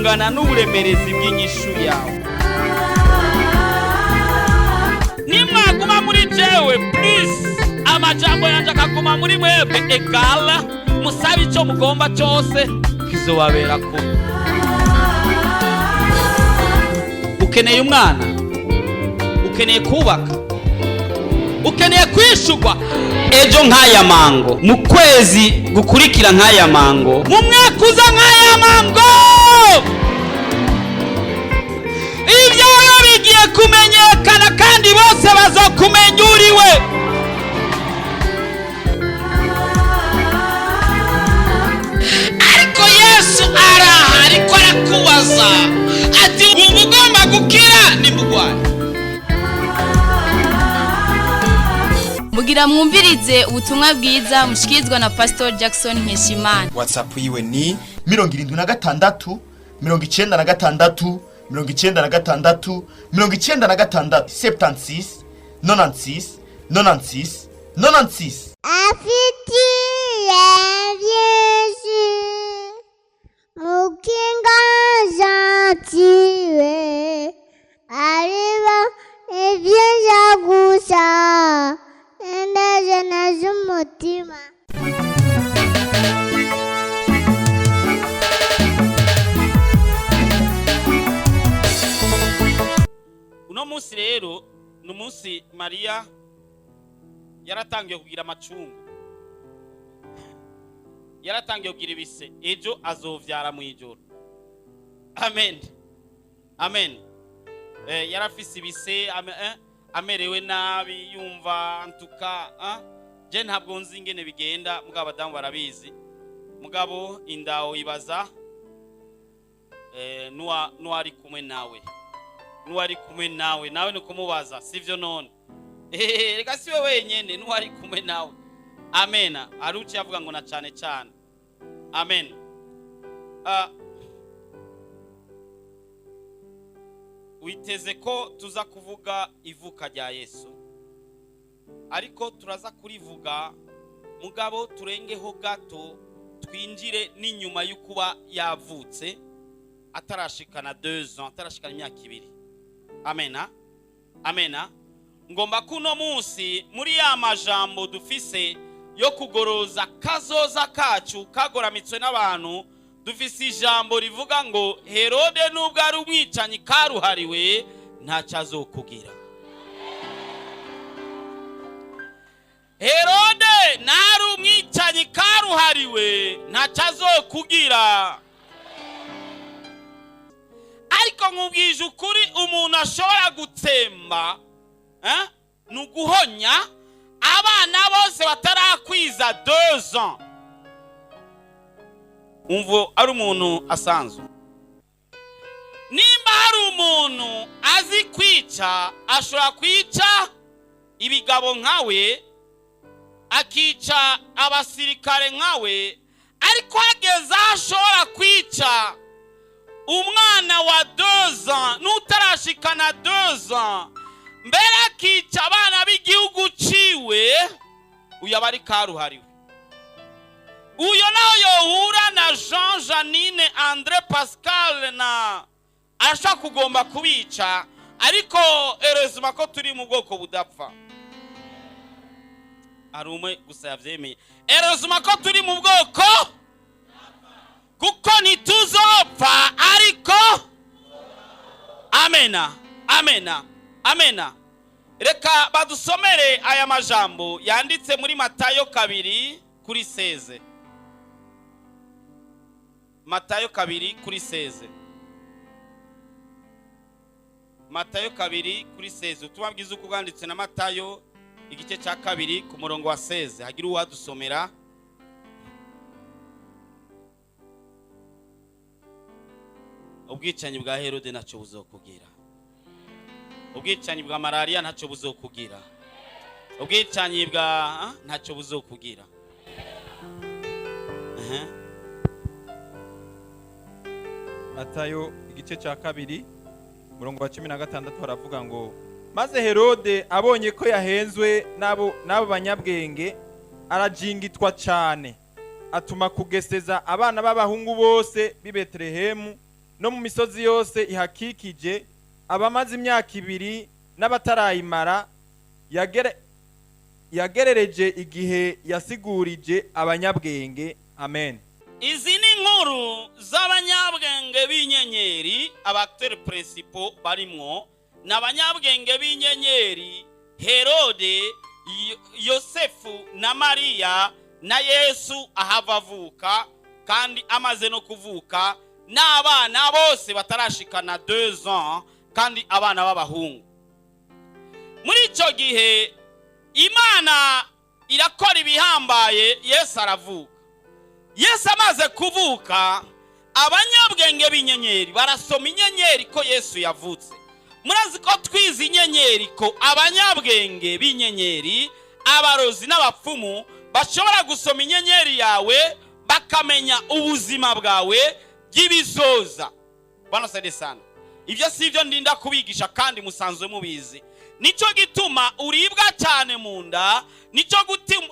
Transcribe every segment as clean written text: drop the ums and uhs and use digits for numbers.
bungana n'uburemerezi bw'inyishu yawe. Nimwaguma muri jewe please, amajambo yanje akaguma muri mwebwe egala, musabe icyo mugomba cyose kizobabera ko. Ukeneye umwana, ukeneye kubaka, ukeneye kwishurwa ejo nk'aya mango, mu kwezi gukurikira nk'aya mango, mu mwaka uza nk'aya mango, ibyawe bigiye kumenyekana kandi bose bazokumenya uriwe. Ariko Yesu araha, ariko arakubaza ati ubu ugomba gukira ni mugwanya. Mugira mwumvirize ubutumwa bwiza mushikirizwa na Pastor Jackson Nkeshimana. WhatsApp yiwe ni 76 96 96 96 76 96 96 96. Afitiye Yesu mukinga zatiwe ariba evyenja gusa endaje nazumutima. Uno munsi rero numunsi Maria yaratangiye kugira amacungu, yaratangiye kugira ibise, ejo azovyara mu ijoro. Amen, amen. Yarafise ibise, amerewe nabi, yumva antuka. Je ntabwo nzi ingene bigenda, mugabo abadamu barabizi. Mugabo indawo ibaza nuwari kumwe nawe, nuwari kumwe nawe, nawe ni kumubaza, sivyo none? Reka siwe wenyene, nuwari kumwe nawe. Amena. Aruci yavuga ngo na cyane cyane. Amen. Witeze ko tuza kuvuga ivuka rya Yesu, ariko turaza kurivuga mugabo turengeho gato, twinjire n'inyuma y'ukuba yavutse atarashikana 2 ans, atarashikana imyaka 2. Amena, amena. Ngomba kuno munsi muri ya majambo dufise yo kugoroza kazoza kacu kagoramitswe n'abantu, dufise ijambo rivuga ngo Herode nubwo ari umwicanyi karuhariwe ntacyo azokugira. Herode nari umwicanyi karuhariwe ntacyo azokugira. Ariko nkubwije ukuri, umuntu ashobora gutsemba nuguhonya abana bose batarakwiza 2 ans. Umvo ari umuntu asanzwe. Nimba hari umuntu azi kwica, ashobora kwica ibigabo nkawe, akica abasirikare nkawe, ariko hageze ashobora kwica umwana wa 2 ans n'utarashikana 2 ans, mbere akica abana b'igihugu ciwe, uyu abari karuhariwe. Uyo naho yohura na Jean, Janine, André, Pascal na asha kugomba kubica, ariko erezuma ko turi mu bwoko budapfa. Ari umwe gusa yavyemeye. Erezuma ko turi mu bwoko kuko ntituzopfa, ariko amena, amena, amena. Reka badusomere aya majambo yanditse muri Matayo 2:16. Matayo 2:16. Matayo 2:16. Ubutumwa bwiza uko bwanditse na Matayo igice cya 2 ku murongo wa 16. Hagira uwadusomera. Ubwicanyi bwa Herode ntacyo buzokugira. Ubwicanyi bwa malaria ntacyo buzokugira. Ubwicanyi bwa ntacyo buzokugira. Matayo igice cya 2 murongo wa 16 haravuga ngo maze Herode abonye ko yahenzwe nabo banyabwenge arajingitwa cyane, atuma kugeseza abana b'abahungu bose b'i Betlehemu no mu misozi yose ihakikije, abamaze imyaka 2 n'abatarayimara, yagerereje igihe yasigurije abanyabwenge. Amen. Izi ni inkuru z'abanyabwenge b'inyenyeri, abacteurs principaux barimwo n'abanyabwenge b'inyenyeri Herode, Yosefu na Mariya na Yesu ahava avuka, kandi amaze no kuvuka n'abana bose batarashikana 2 ans, kandi abana b'abahungu. Muri icyo gihe Imana irakora ibihambaye, Yesu aravuka. Yesu amaze kuvuka, abanyabwenge b'inyenyeri barasoma inyenyeri ko Yesu yavutse. Murazi ko twize inyenyeri ko abanyabwenge b'inyenyeri, abarozi n'abapfumu bashobora gusoma inyenyeri yawe bakamenya ubuzima bwawe bw'ibizoza. Bwana sede sana. Ibyo si byo ndinda kubigisha kandi musanzwe mubizi. Nico gituma uribwa cyane mu nda, nico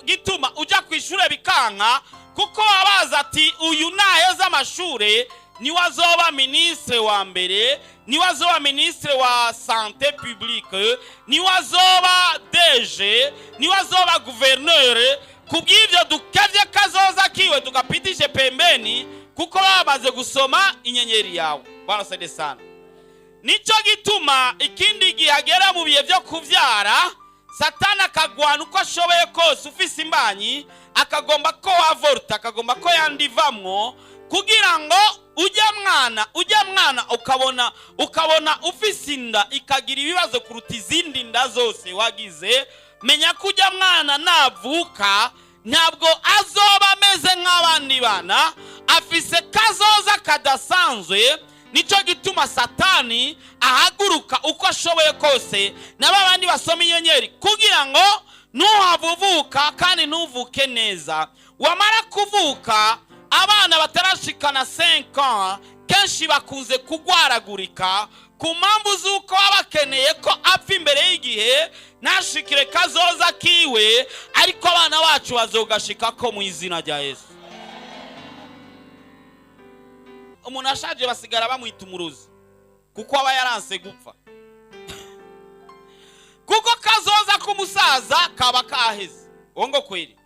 gituma ujya ku ishure bikanka, kuko abaza ati uyu naheza amashure ni wazoba ministre wa mbere, ni wazoba ministre wa santé publique, ni wazoba DG, ni wazoba gouverneur. Kubw'ibyo dukavye kazoza kiwe tukapitishe pembeni, kuko bamaze gusoma inyenyeri yawe. Bwana sede sana. Nico gituma ikindi gihagera mu bihe byo kuvyara, Satana akagwana uko ashoboye kose, ufise imbanyi akagomba ko avorta, akagomba ko yandivamwo, kugira ngo ujya mwana ukabona ufise inda ikagira ibibazo kuruta izindi nda zose wagize. Menya ko ujya mwana navuka ntabwo azoba ameze nk'abandi bana, afise kazoza kadasanzwe. Nico gituma Satani ahaguruka uko ashoboye kose n'abandi basoma inyenyeri, kugira ngo nuhavuvuka kandi nuvuke neza. Wamara kuvuka, abana batarashikana 5 ans kenshi bakunze kugwaragurika ku mpamvu z'uko bakeneye ko apfa imbere y'igihe nashikire kazoza kiwe, ariko abana bacu bazogashika ko mu izina rya Yesu. Umuntu ashaje basigara bamwita umuruzi kuko aba yaranse gupfa. Kuko kazoza k'umusaza kaba kaheze. Ongo kweli.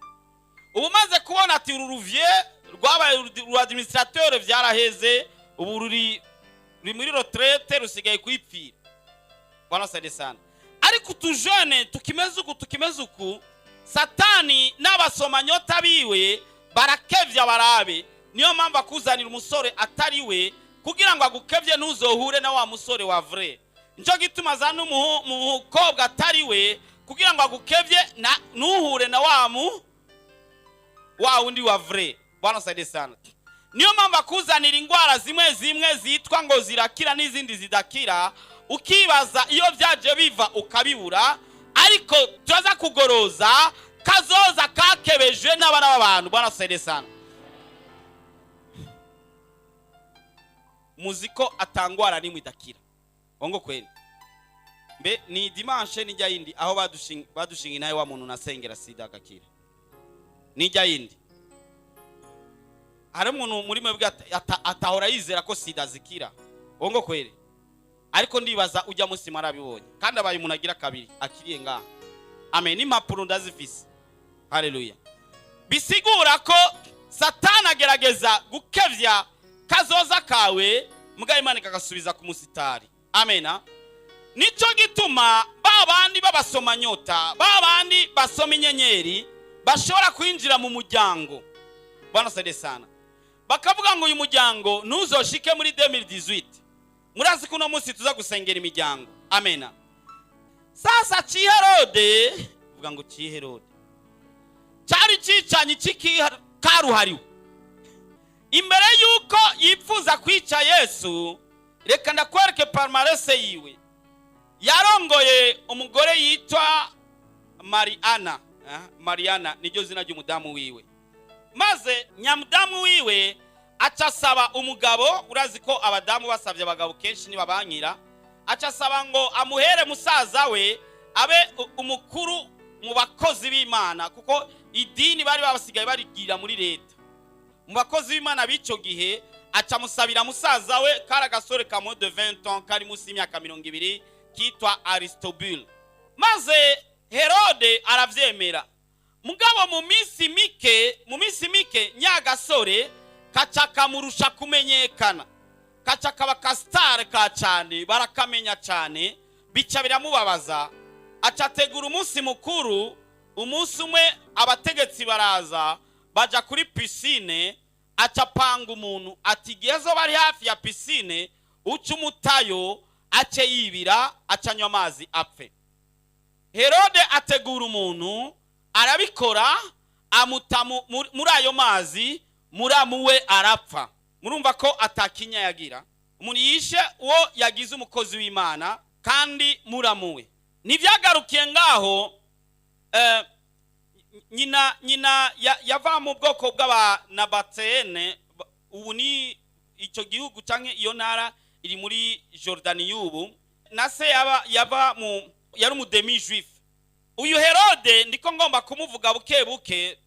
Ubu maze kubona ati uruvier rwabaye administrateur vyaraheze, ubu ruri muri retraite rusigaye kwipfira. Bwana sade sana. Ariko tujene tukimeze uku Satani n'abasomanyota biwe barakevya barabe. Niyo mpamvu akuzanira umusore atari we, kugira ngo agukevye ntuzohure na wa musore wa vrai. Nico gituma zana umukobwa atari we, kugira ngo agukevye ntuhure na wa undi wa vrai. Bwana sade sana. Niyo mpamvu akuzanira ingwara zimwe zitwa ngo zirakira n'izindi zidakira, ukibaza iyo byaje biva ukabibura, ariko tuza kugoroza kazoza kakebeje n'abana b'abantu. Bwana sade sana. Muziko atangwara nimwe idakira. Ongo kweli. Mbe ni dimanche nijya yindi aho badushinga naye wa muntu nasengera sida agakira. Nijya yindi. Hari umuntu muri mwe atahora yizera ko sida zikira. Ongo kweli. Ariko ndibaza ujya musi marabibonye. Kandi abaye umuntu agira kabiri akiriye ngaha. Amen. Impapuro ndazifise. Haleluya. Bisigura ko Satana agerageza gukevya kazoza kawe, muga Imana ikagasubiza ku musitari. Amena. Nico gituma babandi babasoma nyota, babandi basoma inyenyeri bashobora kwinjira mu muryango. Bwana sade sana. Bakavuga ngo uyu muryango nuzoshike muri 2018. Murazi kuno munsi tuza gusengera imiryango. Amena. Sasa Herode, vuga ngo Herode. Cyari cicanye karuhariwe. Imbere yuko yipfuza kwica Yesu, reka ndakwereke palmarese yiwe. Yarongoye umugore yitwa Mariana. Mariana niryo zina ry'umudamu wiwe. Maze nyamudamu wiwe acasaba umugabo, urazi ko abadamu basabye abagabo kenshi nibabankira, acasaba ngo amuhere musaza we abe umukuru mu bakozi b'Imana, kuko idini bari babasigaye barigira muri leta. Mu bakozi b'Imana bico gihe acamusabira musaza we kari agasore ka moins de 20 ans kari munsi y'imyaka 20 kitwa Aristobule. Maze Herode aravyemera. Mugabo mu minsi mike nyagasore kaca kamurusha kumenyekana, kaca kaba kasitare ka cyane, barakamenya cyane, bica biramubabaza. Acategura umunsi mukuru, umunsi umwe abategetsi baraza baja kuri pisine, acapanga umuntu ati gezo bari hafi ya pisine uca umutayo ace yibira acanywa amazi apfe. Herode ategura umuntu arabikora, amuta muri ayo mazi, muramu we arapfa. Murumva ko atakinya yagira. Umuntu yishe uwo yagize umukozi w'Imana kandi muramu we. Nivyagarukiye ngaho nyina yava mu bwoko bw'Abanabatene. Ubu ni icyo gihugu canke iyo ntara iri muri Jordani y'ubu. Nase yari umudemi juif. Uyu Herode ndiko ngomba kumuvuga buke buke.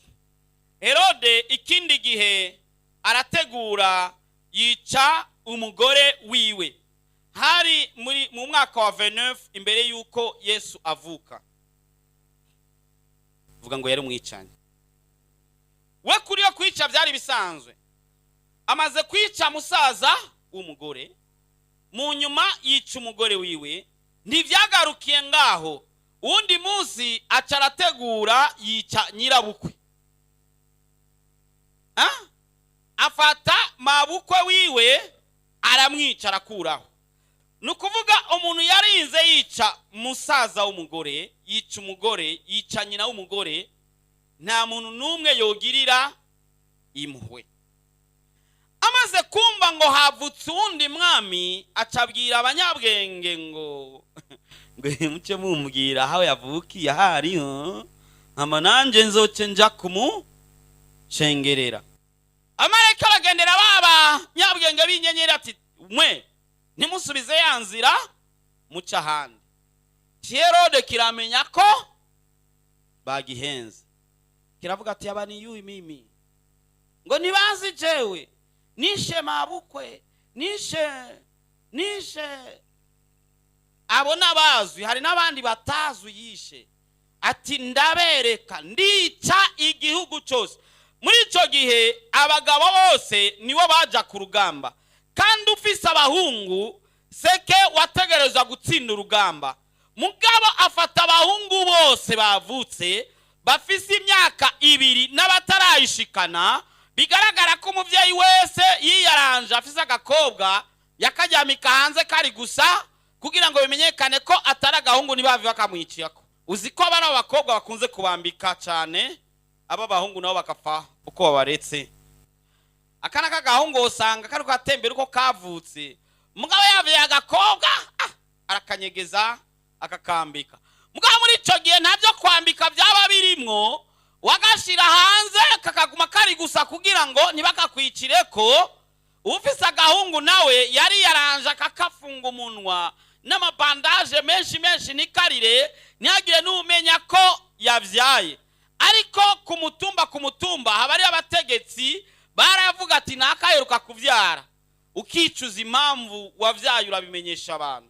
Herode ikindi gihe arategura yica umugore wiwe. Hari mu mwaka wa 29 imbere yuko Yesu avuka. Vuga ngo yari umwicanye. We kuri yo kwica byari bisanzwe. Amaze kwica musaza w'umugore, mu nyuma yica umugore wiwe. Ntivyagarukiye ngaho. Undi munsi acarategura yica nyirabukwe. Afata mabukwe wiwe aramwica arakuraho. Nukuvuga umuntu yarinze yica musaza w'umugore, yica umugore, yica nyina w'umugore, nta muntu numwe yogirira impuhwe. Amaze kumva ngo havutse undi mwami, acabwira abanyabwenge ngo muce mumbwira aho yavukiye hariho, ama nanje nzoce nja kumucengerera. Amareka aragendera baba nyabwenge b'inyenyeri ati mwe ntimusubize ya nzira muca ahandi. Herode kiramenya ko bagihenze, kiravuga ati abani yuyi mimi ngo nibazi jewe nishe mabukwe, nishe abo nabazwi, hari n'abandi batazwi yishe. Ati ndabereka ndica igihugu cyose. Muri ico gihe abagabo bose nibo baja ku rugamba, kandi ufise abahungu seke wategereza gutsinda urugamba. Mugabo afata abahungu bose bavutse bafise imyaka 2 n'abatarayishikana, bigaragara ko umuvyeyi wese yiyaranje afise agakobwa yakajyamika hanze kari gusa kugira ngo bimenyekane ko atari agahungu nibavi bakamwiciyako. Uziko abana b'abakobwa bakunze kubambika cyane, aba bahungu nabo bakafa uko babaretse. Akana kagahungu usanga kari kwatembera uko kavutse, mugabo yavuye agakobwa arakanyegeza akakambika. Mugabo muri ico gihe ntabyo kwambika byaba birimwo, wagashira hanze kakaguma kari gusa kugira ngo ntibakakwicireko. Ufise agahungu nawe yari yaranje akakafunga umunwa n'amabandaje menshi nikarire ntihagire n'umenya ko yavyaye. Ariko ku mutumba habari abategetsi baravuga ati nakaheruka kuvyara, ukicuza impamvu wavyaye urabimenyesha abantu.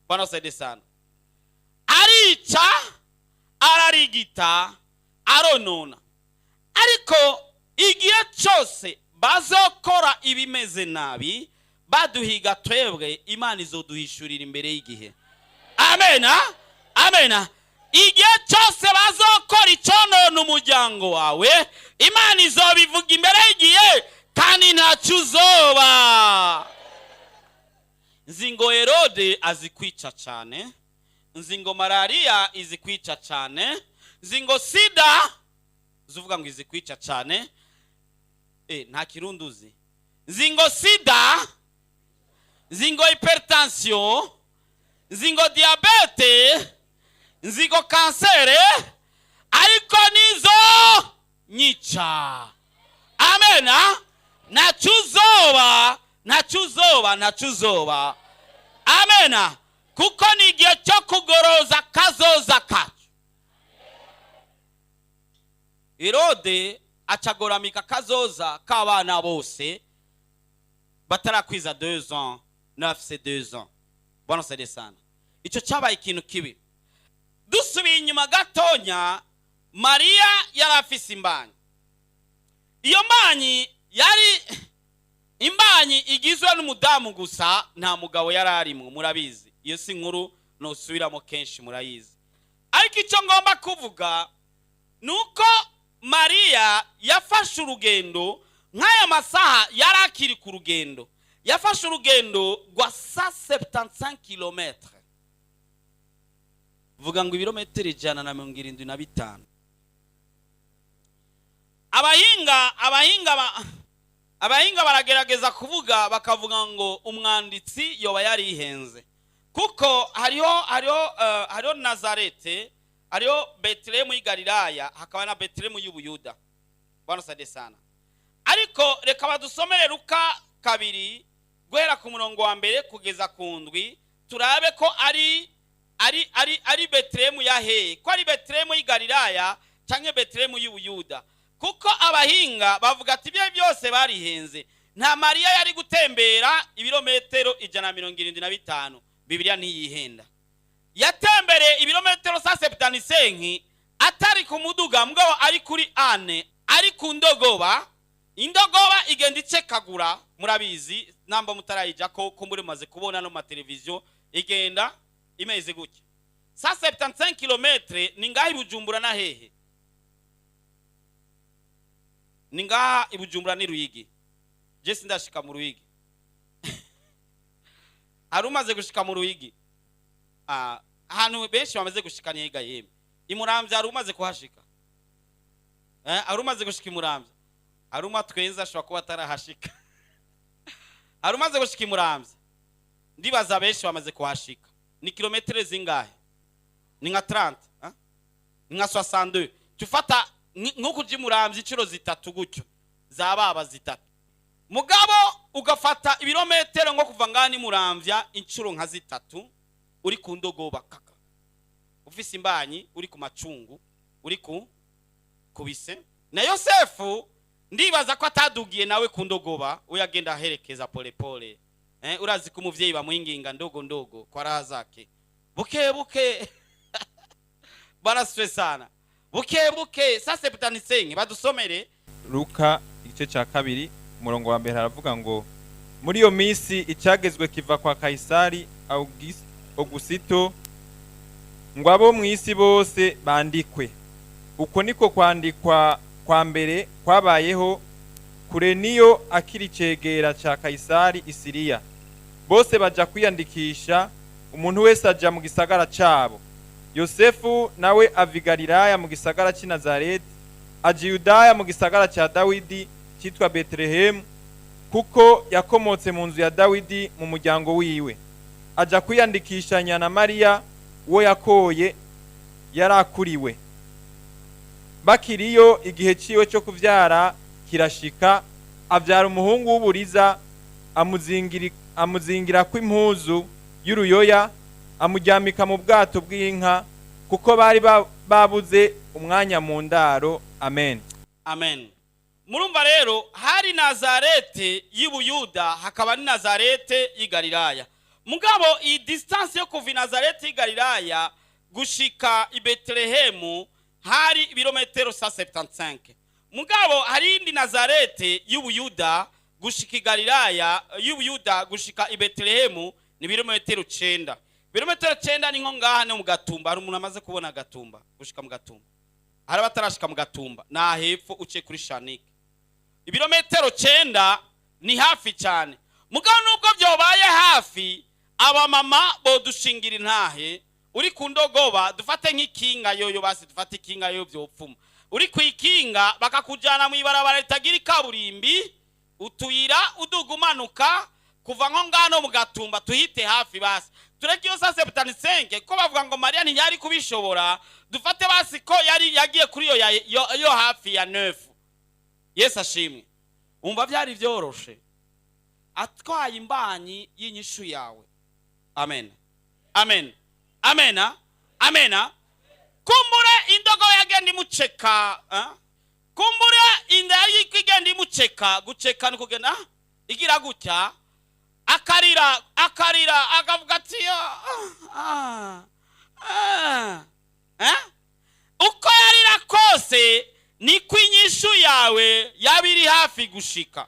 Bwana saide sana. Arica, ararigita, aronona. Ariko igihe cyose bazokora ibimeze nabi, baduhiga twebwe, Imana izoduhishurira imbere y'igihe. Amena, amena. Igihe cyose bazokora iconona umuryango wawe, Imana izobivuga imbere y'igihe kandi ntacyo uzoba. Nzingo Herode azikwica cyane, nzingo malaria izikwica cyane, nzingo sida zuvuga ngo izikwica cyane. Nta kirunduzi. Nzingo sida, nzingo hypertension, nzingo diabete, nzingo kansere, ariko nizo nyica. Amena. Nachuzoba. Amena. Kuko ni igihe cyo kugoroza kazoza kacu. Herode acagoramika kazoza k'abana bose batarakwiza 2 ans 9 c'est 2 ans. Bwana sade sana. Ico cyabaye ikintu kibi. Dusubiye inyuma gatonya, Maria yari afise imbanyi. Iyo mbanyi yari imbanyi igizwe n'umudamu gusa, nta mugabo yari arimwe, murabizi. Iyo si nkuru no subiramo kenshi murayizi. Ariko icyo ngomba kuvuga nuko Maria yafashe urugendo nk'aya masaha yari akiri ku rugendo. Yafashe urugendo rwa 175 km. Vuga ngo ibirometero 175. Abahinga baragerageza kuvuga bakavuga ngo umwanditsi yoba yari ihenze. Kuko hariho Nazarete, hariho Betlehemu y'Galilaya, hakaba na Betlehemu y'Ubuyuda. Bwana sade sana. Ariko reka badusomere Luka 2 guhera ku murongo wa mbere kugeza ku ndwi, turabe ko ari Betlehemu yahe, ko ari Betlehemu y'Galilaya canke Betlehemu y'Ubuyuda. Kuko abahinga bavuga ati ibyo byose barihenze. Nta Maria yari gutembera ibirometero 175. Biblia ntiyihenda. Yatembere ibirometero 175 atari ku muduga mugabo ari kuri ane, ari ku ndogoba. Indogoba igenda icekagura, murabizi namba mutarayija ko muri maze kubona no mateleviziyo igenda imeze gutya. 175 km ni ngaho Bujumbura na hehe? Ni ngaho Bujumbura ni Ruyigi. Je sindashika mu Ruyigi. Arumaze gushika mu Ruyigi. Ahantu benshi bamaze gushika niga yeme. Imuramvya arumaze kuhashika. Arumaze gushika Imuramvya. Aruma twenza ashobora kuba atarahashika. Arumaze gushika Imuramvya. Ndibaza benshi bamaze kuhashika. Ni kilometero zingahe? Ni nka 30, ni nka 62. Tufata nkuko Imuramvya iciro zitatu gutyo. Zababa zitatu. Mugabo ugafata ibirometero ngo kuva ngani Muramvya incuro nka zitatu uri ku ndogoba kaka. Ufise imbanyi uri ku macungu, uri kubise. Na Yosefu ndibaza ko atadugiye nawe ku ndogoba, uyagenda aherekeza pole pole. Urazi ko umuvyeyi bamuhinginga ndogo kwa raha zake. Buke baraswe sana. Buke sasa butanisenye badusomere Luka igice cya 2 umurongo wa mbere haravuga ngo muri iyo minsi icyagezwe kiva kwa Kaisari Augusito ngo abo mu isi bose bandikwe. Uko niko kwandikwa kwa mbere kwabayeho Kureniyo akiri cegera ca Kaisari Isiriya. Bose baja kwiyandikisha, umuntu wese aja mu gisagara cabo. Yosefu nawe avigalilaya mu gisagara cy'i Nazareti, aja Yudaya mu gisagara cya Dawidi cyitwa Betlehemu, kuko yakomotse mu nzu ya Dawidi mu muryango wiwe. Aja kwiyandikishanya na Mariya uwo yakoye yarakuriwe. Bakiriyo igihe ciwe cyo kuvyara kirashika, avyara umuhungu w'uburiza, amuzingira kw'impuzu y'uruyoya, amuryamika mu bwato bw'inka, kuko bari babuze umwanya mu ndaro. Amen. Amen. Murumva rero hari Nazarete y'Ubuyuda, hakaba ni Nazarete y'Galilaya. Mugabo iyi distance yo kuva Nazarete y'Galilaya gushika i Betlehemu hari ibirometero 175. Mugabo hari indi Nazarete y'Ubuyuda gushika i Galilaya y'Ubuyuda gushika i Betlehemu ni ibirometero 9. Ibirometero 9 ni nko ngaha no mu Gatumba. Hari umuntu amaze kubona Gatumba gushika mu Gatumba. Hari batarashika mu Gatumba na hepfo uce kuri Shanike. Ibirometero 9 ni hafi cyane. Mugabo nubwo byobaye hafi, aba mama bodushingira intahe uri ku ndogoba, dufate nk'ikinga yoyo, basi dufate ikinga yoyo byopfuma. Uri ku ikinga bakakujana mu ibarabara ritagira ikaburimbi, utuyira udugumanuka kuva nko ngano mu Gatumba tuhite hafi basi. Tureke yo 175 ko bavuga ngo Maria ntiyari kubishobora, dufate basi ko yari yagiye kuri yo hafi ya 9. Yesu ashimwe. Umva byari byoroshe. Atwaye imbanyi y'inyishu yawe. Amen. Amen. Amena. Amena. Kumbure indogo yagenda imuceka, kumbura inda yari igenda imuceka, guceka ni kugenda igira gutya, akarira akavuga ati uko yarira kose niko inyishu yawe yabiri hafi gushika.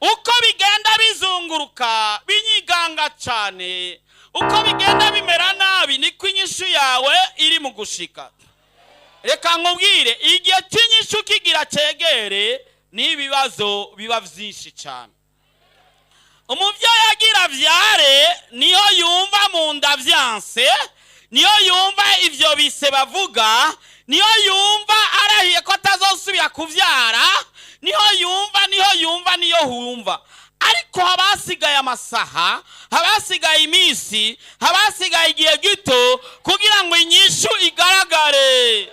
Uko bigenda bizunguruka binyiganga cyane, uko bigenda bimera nabi niko inyishu yawe iri mu gushika. Reka nkubwire, igihe cy'inyishu kigira cegere n'ibibazo biba byinshi cyane. Umuvyeyi agira vyare niho yumva mu nda vyanse, niyo yumva ivyo bise bavuga, niyo yumva arahiye ko atazosubira kuvyara, niyo humva. Ariko habasigaye amasaha, habasigaye iminsi, habasigaye igihe gito kugira ngo inyishu igaragare.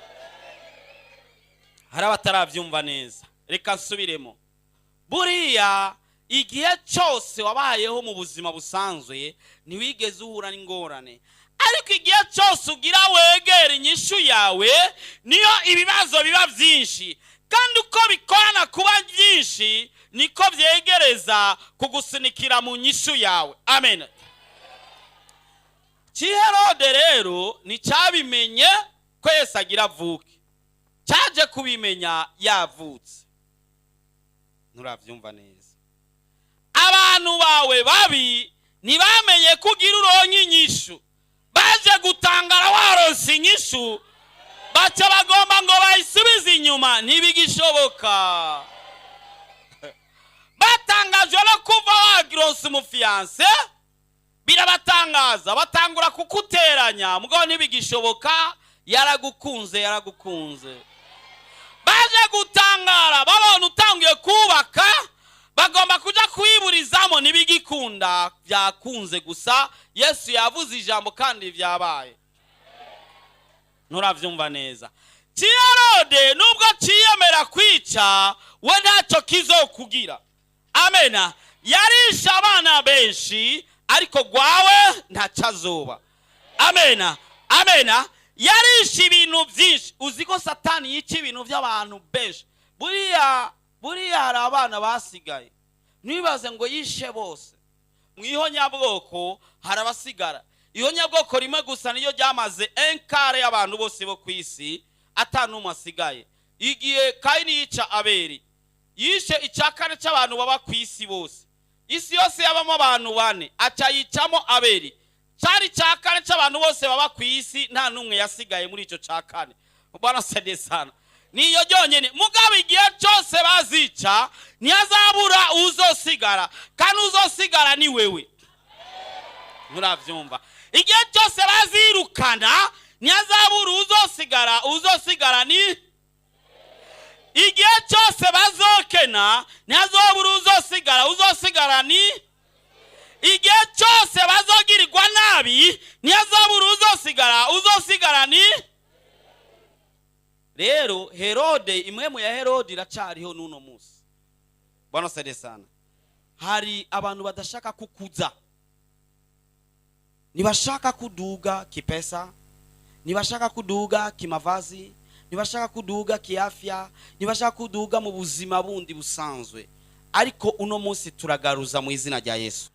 Hari abataravyumva neza, reka nsubiremo. Buriya igihe cyose wabayeho mu buzima busanzwe ntiwigeze uhura n'ingorane, ariko igihe cyose ugira wegera inyishu yawe niyo ibibazo biba byinshi, kandi uko bikorana kuba byinshi niko byegereza kugusunikira mu nyishu yawe. Amen. Herode rero nicyabimenye ko Yesu agira avuke, cyaje kubimenya yavutse. Nturabyumva neza. Abantu bawe babi ntibamenye kugira uronke inyishu, baje gutangara waronse inyishu, baca bagomba ngo bayisubize inyuma, ntibigishoboka. Batangajwe no kuva wagironse umufiyanse, birabatangaza, batangura kukuteranya, mugabo ntibigishoboka, yaragukunze. Baje gutangara babona utangiye kubaka, bagomba kuja kwiburizamo, ntibigikunda, byakunze gusa. Yesu yavuze ijambo kandi byabaye. Nturavyumva neza. Herode nubwo ciyemera kwica, we ntacyo kizokugira. Amena. Yarisha abana benshi, ariko gwawe ntacazoba. Amena. Yarisha ibintu byinshi. Uziko Satani yica ibintu by'abantu benshi. Buriya hari abana basigaye, ntibaze ngo yishe bose. Mwihonyabwoko hari abasigara. Ihonyabwoko rimwe gusa niyo ryamaze enkare y'abantu bose bo ku isi, atanumwe asigaye. Igihe Kayini yica Abeli, yishe icyakane cy'abantu baba ku isi bose. Isi yose yabamo abantu 4, aca yicamo Abeli. Cyari cyakane cy'abantu bose baba ku isi, nta numwe yasigaye muri icyo cyakane. Bwana sede sana. Niyo ryonyene. Mugabe igihe cyose bazica ntiyazabura uzosigara, kandi uzosigara ni wewe. Muravyumva. Igihe cyose bazirukana ntiyazabura uzosigara ni. Igihe cyose bazokena ntiyazabura uzosigara ni. Igihe cyose bazogirirwa nabi ntiyazabura uzosigara ni. Rero Herode, imwe ya Herode iracariho n'uno munsi. Bwana sede sana. Hari abantu badashaka kukuza, nibashaka kuduga kipesa, nibashaka kuduga kimavazi, nibashaka kuduga kiafya, nibashaka kuduga mu buzima bundi busanzwe. Ariko uno munsi turagaruza mu izina rya Yesu.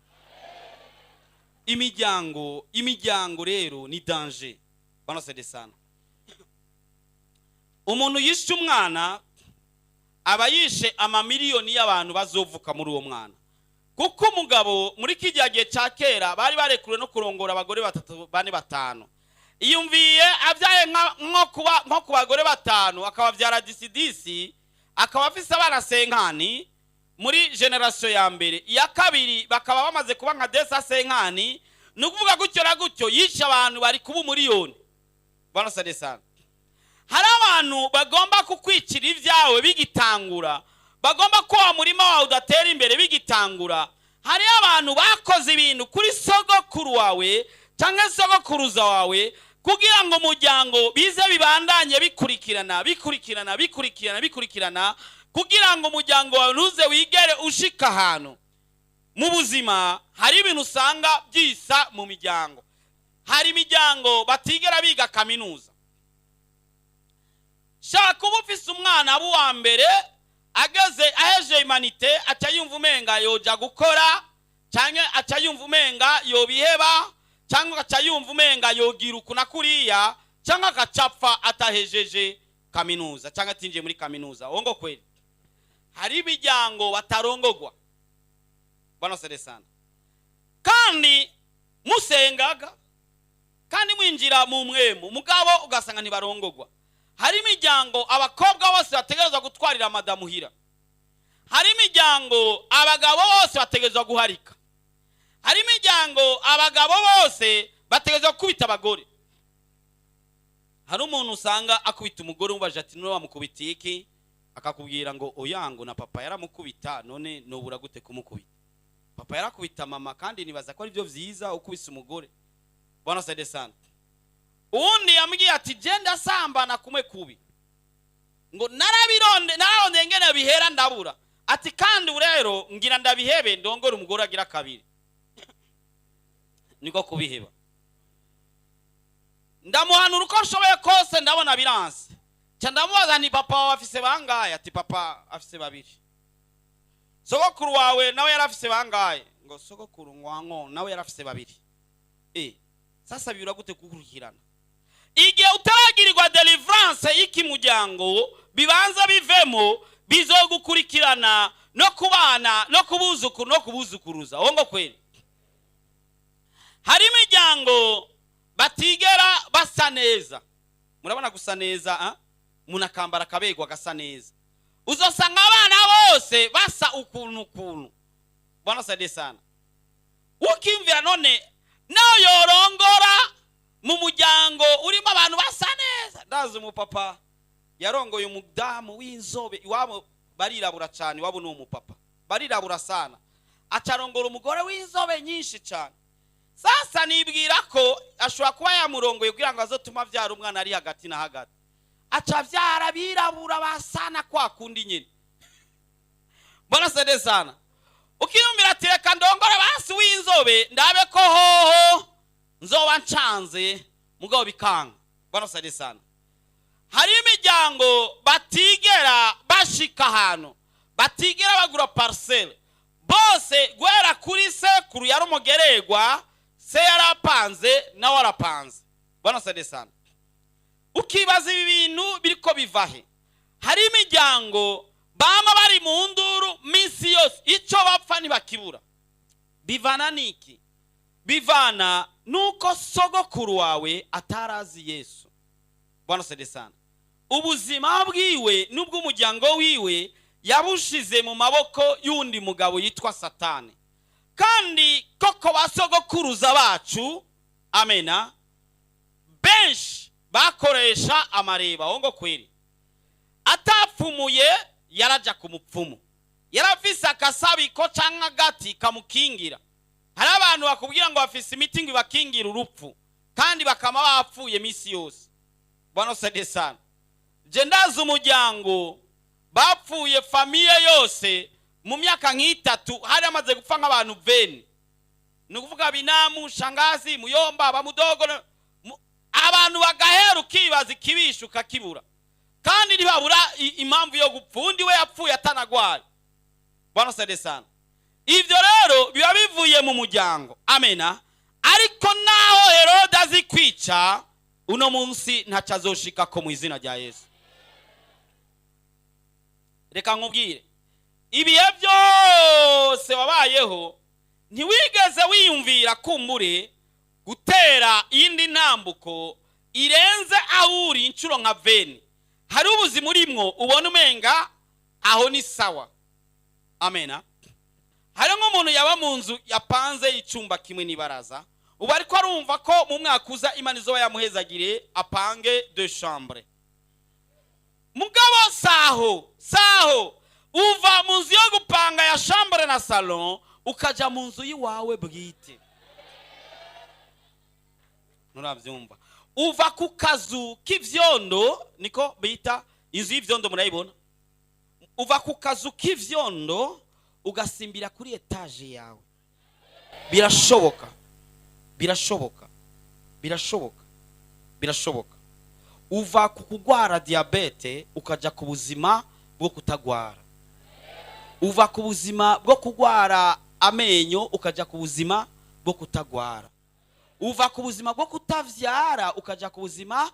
Imiryango rero ni danger. Bwana sede sana. Umuntu yishe umwana aba yishe amamiliyoni y'abantu bazovuka muri uwo mwana. Kuko umugabo muri kijya gihe cya kera bari barekuriwe no kurongora abagore 3, 4, 5. Iyumviye abyaye nko ku bagore 5 akabavyara disidisi, akaba afise abana 50 muri generation ya mbere. Iya kabiri bakaba bamaze kuba nka desa 50, nukuvuga gutyo na gutyo yishe abantu bari kuba miliyoni. Bwana sade sana. Hari abantu bagomba kukwicira ibyawe bigitangura, bagomba ko wa murima wawe udatera imbere bigitangura. Hari abantu bakoze ibintu kuri sogokuru wawe cyangwa sogokuruza wawe kugira ngo umuryango bize bibandanye bikurikirana kugira ngo umuryango wawe ntuze wigere ushika ahantu mu buzima. Hari ibintu usanga byisa mu miryango. Hari imiryango batigera biga kaminuza. shaka uba ufise umwana aba uwa mbere aheje imanite aca yumva umenga yoja gukora cyangwa aca yumva umenga yobiheba cyangwa aca yumva umenga yogira uku na kuriya cyangwa agacapfa atahejeje kaminuza cyangwa atinjiye muri kaminuza. Wongo kweli hari ibijyango batarongogwa bano sana kandi musengaga kandi mwinjira mu mwemu mugabo ugasanga ntibarongogwa. Hari imiryango abakobwa bose bategerezwa gutwarira madamuhira. Hari imiryango abagabo bose bategerezwa guharika. Hari imiryango abagabo bose bategerezwa kubita abagore. Hari umuntu usanga akubita umugore umubaje ati none wamukubitiye iki, akakubwira ngo oyango na papa yaramukubita none nobura gute kumukubita. Papa yarakubita mama kandi nibaza ko ari byo vyiza ukubise umugore. Bwana sana. Undi yambwiye ati genda sambana kumwe kubi. Ngo nararonde ngene bihera ndabura. Ati kandi urero ngira ndabihebe ndongora umugore agira kabiri. Niko kubiheba. Ndamuhanura uko nshoboye kose ndabona biranse. Cya ndamubaza ni papa wawe afise bangaye? Ati papa afise babiri. Sogokuru wawe nawe yarafise bangaye? Ngo sogokuru ngwango nawe yarafise babiri. Sasa bibura gute kukurikirana? Igihe utaragirirwa deliverance y'ikimujyango bibanza bivemo bizogukurikirana no kubana no kubuzukuru no kubuzukuruza. Wongo kweli hari imiryango batigera basa neza. Murabona gusa neza munakambara kabegwa gasa neza. Uzosanga abana bose basa ukuntu. Bwana sana. Ukimvira none nayo yorongora mu mujyango urimo abantu basa neza. Ndazi umupapa yarongoye umudamu w'inzobe iwabo barirabura cyane, iwabo ni umupapa barirabura sana, acarongora umugore w'inzobe nyinshi cyane. Sasa nibwira ko ashobora kuba yamurongoye kugira ngo azotuma vyara umwana ari hagati na hagati, aca vyara birabura basana kwa kundi nyine. Bwana sana. Ukiyumvira ati reka ndongore basi w'inzobe ndabe ko hoho nzoba ncanze mugabo bikanga. Bwana sana. Hari imiryango batigera bashika hano, batigera bagura parcelle, bose gwera kuri sekuru yari umugeregwa, se yarapanze na warapanze. Bwana sana. Ukibaza ibi bintu biriko bivahe. Hari imiryango bama bari mu nduru minsi yose, ico bapfa ntibakibura. Bivana niki? Bivana nuko sogokuru wawe atarazi Yesu. Bwana sana. Ubuzima bwiwe nubwo umuryango wiwe yabushize mu maboko y'undi mugabo yitwa Satani. Kandi koko basogokuruza bacu, amena, benshi bakoresha amareba. Wongo kweli atapfumuye yaraja ku mupfumu, yarafise akasabiko canka gati kamukingira. Hari abantu bakubwira ngo bafise imiti ngo bakingira urupfu kandi bakama bapfuye misi yose. Bwana sana. Je ndazi umuryango bapfuye famiye yose mu myaka nk'itatu, hari amaze gupfa nk'abantu 20. Nukuvuga binamu, shangazi, muyomba, bamudogo, abantu bagahera ukibaza ikibishu kakibura. Kandi ntibabura impamvu yo gupfa, undi we yapfuye atanagwaye. Bwana sana. Ivyo rero biba bivuye mu muryango. Amena. Ariko naho Herode azikwica uno munsi ntacazoshika ko mu izina rya Yesu. Reka nkubwire ibihe byose wabayeho ntiwigeze wiyumvira kumbure gutera iyindi ntambuko irenze aho uri incuro nka 20. Hari ubuzima urimwo ubona umenga aho ni sawa. Amena. Hari nk'umuntu yaba mu nzu yapanze icumba kimwe n'ibaraza, ubu ariko arumva ko mu mwaka uza Imana izoba yamuhezagire apange 2 chambres. Mugabo saho uva mu nzu yo gupanga ya chambre na salon ukaja mu nzu yiwawe bwite. Nurabyumva? Uva ku kazu k'ivyondo, niko bita inzu y'ivyondo murayibona. Uva ku kazu k'ivyondo ugasimbira kuri etage yawe. Birashoboka. uva ku kugwara diabete ukaja ku buzima bwo kutagwara, uva ku buzima bwo kugwara amenyo ukaja ku buzima bwo kutagwara, uva ku buzima bwo kutavyara ukaja ku buzima,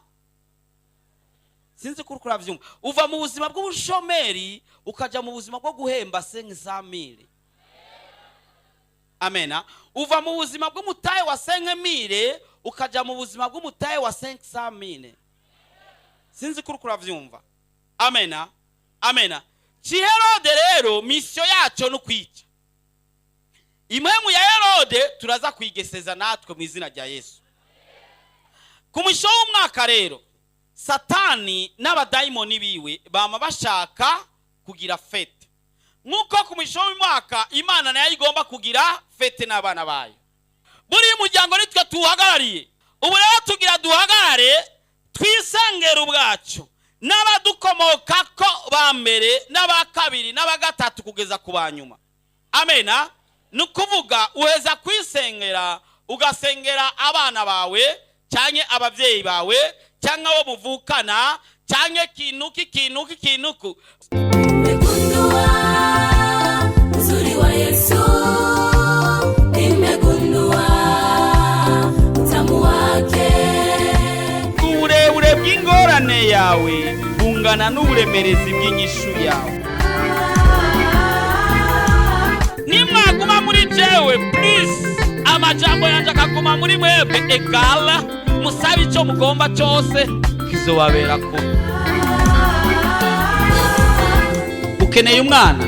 sinzi kuri kuravyumva, uva mu buzima bw'ubushomeri ukaja mu buzima bwo guhemba 500,000. Amena. Uva mu buzima bw'umutahe wa 5,000 ukaja mu buzima bw'umutahe wa 500,000. Sinzi kuri kuravyumva. Amena. Amena. Herode rero misio yacu no kwica. Impemu ya Herode turaza kwigeseza natwe mu izina rya Yesu. Ku mwisho w'umwaka rero Satani n'abadayimoni biwe bama bashaka kugira fete. Nkuko ku mwisho w'umwaka Imana nayo igomba kugira fete n'abana bayo. Buri muryango nitwe tuhagarariye. Ubu rero tugira duhagarare twisangera ubwacu n'abadukomoka ko bambere n'abakabiri n'abagatatu kugeza ku banyuma. Amena. Nukuvuga uheza kwisengera ugasengera abana bawe cyanye abavyeyi bawe cyangwa abo muvukana cyanye kinuku. Nimegundua uzuri wa Yesu, nimegundua utamu wake. Uburebure bw'ingorane yawe bungana n'uburemerezi bw'inyishu yawe. Nimwaguma muri jewe please, amajambo yanje akaguma muri mwebwe egala, musabe icyo mugomba cyose kizobabera ko. Ukeneye umwana,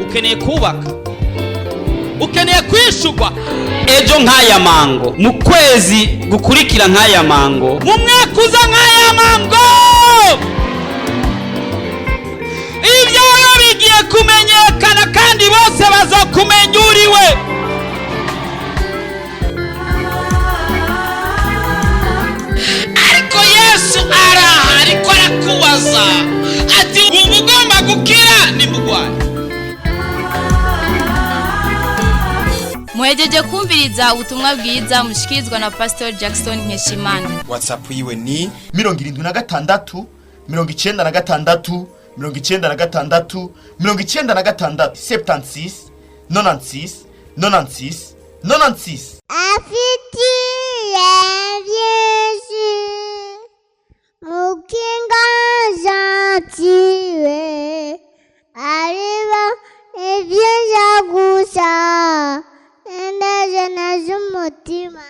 ukeneye kubaka, ukeneye kwishugwa ejo nk'aya mango, mu kwezi gukurikira nk'aya mango, mu mwaka uza nk'aya mango, ibyawe bigiye kumenyekana kandi bose bazokumenya uriwe. Ariko Yesu ariko arakubaza ati ubu ugomba gukira nimugwane. Muhejeje kumviriza ubutumwa bwiza mushikirizwa na Pastor Jackson Nkeshimana. WhatsApp yiwe ni 76 96 96 96 76 96 96 96. Afitiye Yesu mukinga zatiwe ariba ibyo gusa ndaje nazo umutima.